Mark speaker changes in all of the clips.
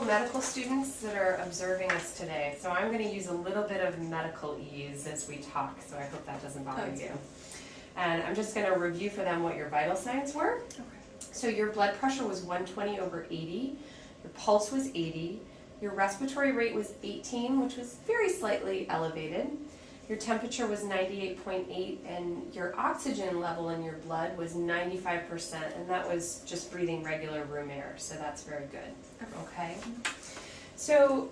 Speaker 1: medical students that are observing us today, so I'm going to use a little bit of medical ease as we talk, so I hope that doesn't bother you. And I'm just going to review for them what your vital signs were.
Speaker 2: Okay.
Speaker 1: So your blood pressure was 120/80, your pulse was 80, your respiratory rate was 18, which was very slightly elevated. Your temperature was 98.8, and your oxygen level in your blood was 95%, and that was just breathing regular room air, so that's very good. Okay? So,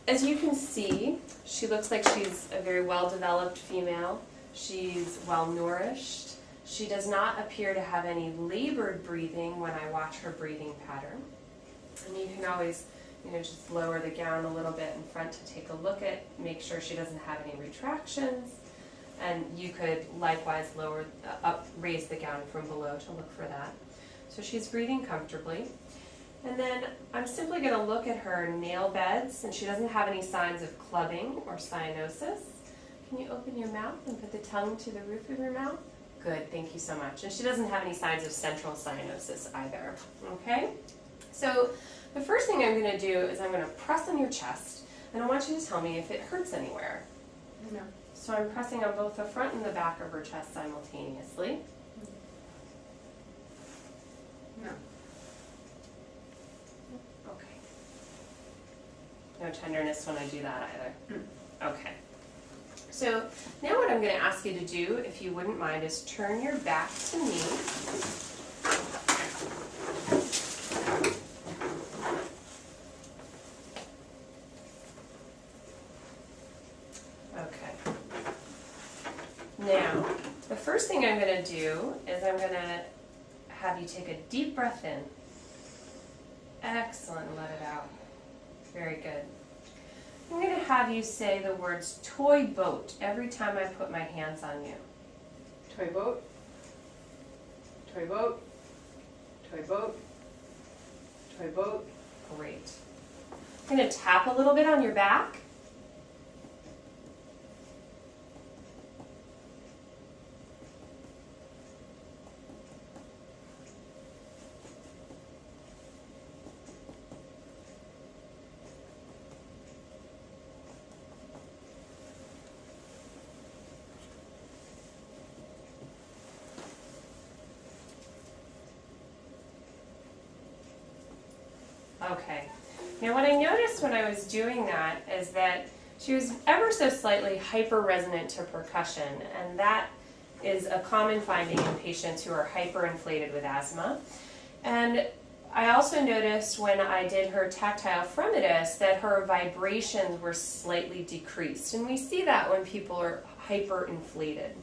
Speaker 1: as you can see, she looks like she's a very well-developed female. She's well-nourished. She does not appear to have any labored breathing when I watch her breathing pattern. And you can always just lower the gown a little bit in front to take a look at, make sure she doesn't have any retractions. And you could likewise raise the gown from below to look for that. So she's breathing comfortably. And then I'm simply going to look at her nail beds, and she doesn't have any signs of clubbing or cyanosis. Can you open your mouth and put the tongue to the roof of your mouth? Good, thank you so much. And she doesn't have any signs of central cyanosis either. Okay? So the first thing I'm going to do is I'm going to press on your chest, and I want you to tell me if it hurts anywhere.
Speaker 2: No.
Speaker 1: So I'm pressing on both the front and the back of her chest simultaneously.
Speaker 2: No.
Speaker 1: Okay. No tenderness when I do that either. Okay. So now what I'm going to ask you to do, if you wouldn't mind, is turn your back to me. Now, the first thing I'm going to do is I'm going to have you take a deep breath in. Excellent, and let it out. Very good. I'm going to have you say the words toy boat every time I put my hands on you.
Speaker 2: Toy boat. Toy boat. Toy boat. Toy boat.
Speaker 1: Great. I'm going to tap a little bit on your back. Okay. Now what I noticed when I was doing that is that she was ever so slightly hyperresonant to percussion, and that is a common finding in patients who are hyperinflated with asthma. And I also noticed when I did her tactile fremitus that her vibrations were slightly decreased, and we see that when people are hyperinflated.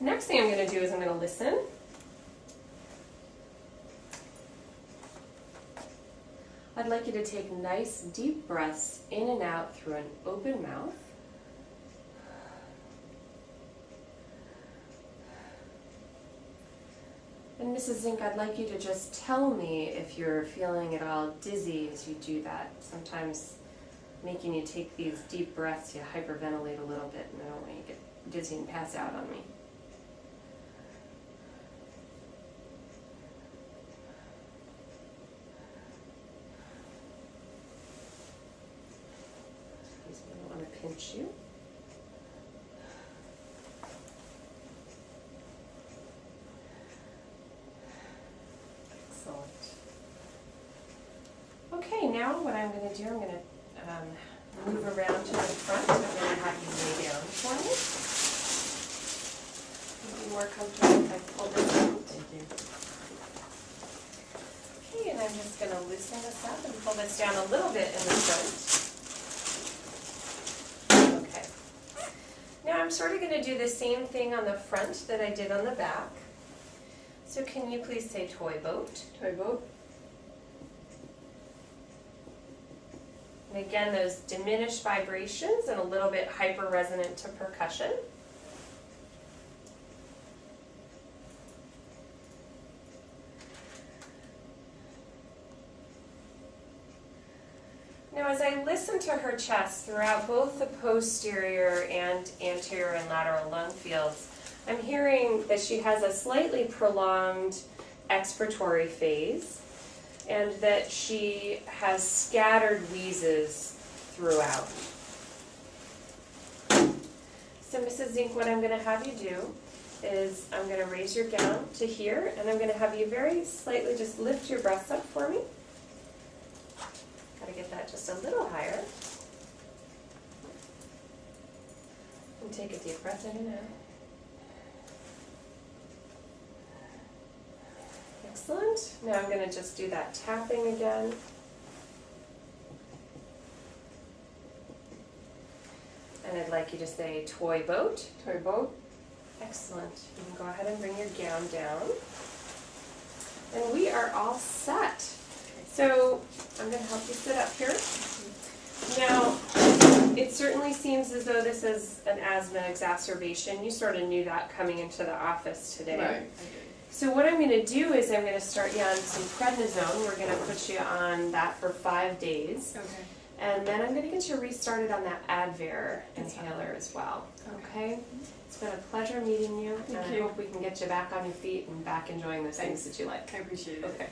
Speaker 1: The next thing I'm going to do is I'm going to listen. I'd like you to take nice deep breaths in and out through an open mouth. And Mrs. Zink, I'd like you to just tell me if you're feeling at all dizzy as you do that. Sometimes making you take these deep breaths, you hyperventilate a little bit, and I don't want you to get dizzy and pass out on me. Pinch you. Excellent. Okay, now what I'm going to do, I'm going to move around to the front. I'm going to have you lay down for me. It'll be more comfortable if I pull this out.
Speaker 2: Thank you.
Speaker 1: Okay, and I'm just going to loosen this up and pull this down a little bit in the front. Now I'm sort of going to do the same thing on the front that I did on the back. So can you please say toy boat?
Speaker 2: Toy boat.
Speaker 1: And again, those diminished vibrations and a little bit hyper-resonant to percussion. Now as I listen to her chest throughout both the posterior and anterior and lateral lung fields, I'm hearing that she has a slightly prolonged expiratory phase. and that she has scattered wheezes throughout. So Mrs. Zink, what I'm going to have you do is I'm going to raise your gown to here, and I'm going to have you very slightly just lift your breasts up for me. Got to get that just a little higher. And take a deep breath in and out. Excellent. Now I'm going to just do that tapping again. And I'd like you to say toy boat.
Speaker 2: Toy boat.
Speaker 1: Excellent. You can go ahead and bring your gown down. And we are all set. So I'm going to help you sit up here. Now, it certainly seems as though this is an asthma exacerbation. You sort of knew that coming into the office today.
Speaker 2: Right.
Speaker 1: So what I'm going to do is I'm going to start you on some prednisone. We're going to put you on that for 5 days.
Speaker 2: Okay.
Speaker 1: And then I'm going to get you restarted on that Advair inhaler as well. Okay? It's been a pleasure meeting you.
Speaker 2: Thank
Speaker 1: and
Speaker 2: you.
Speaker 1: I hope we can get you back on your feet and back enjoying those things that you like.
Speaker 2: I appreciate it.
Speaker 1: Okay.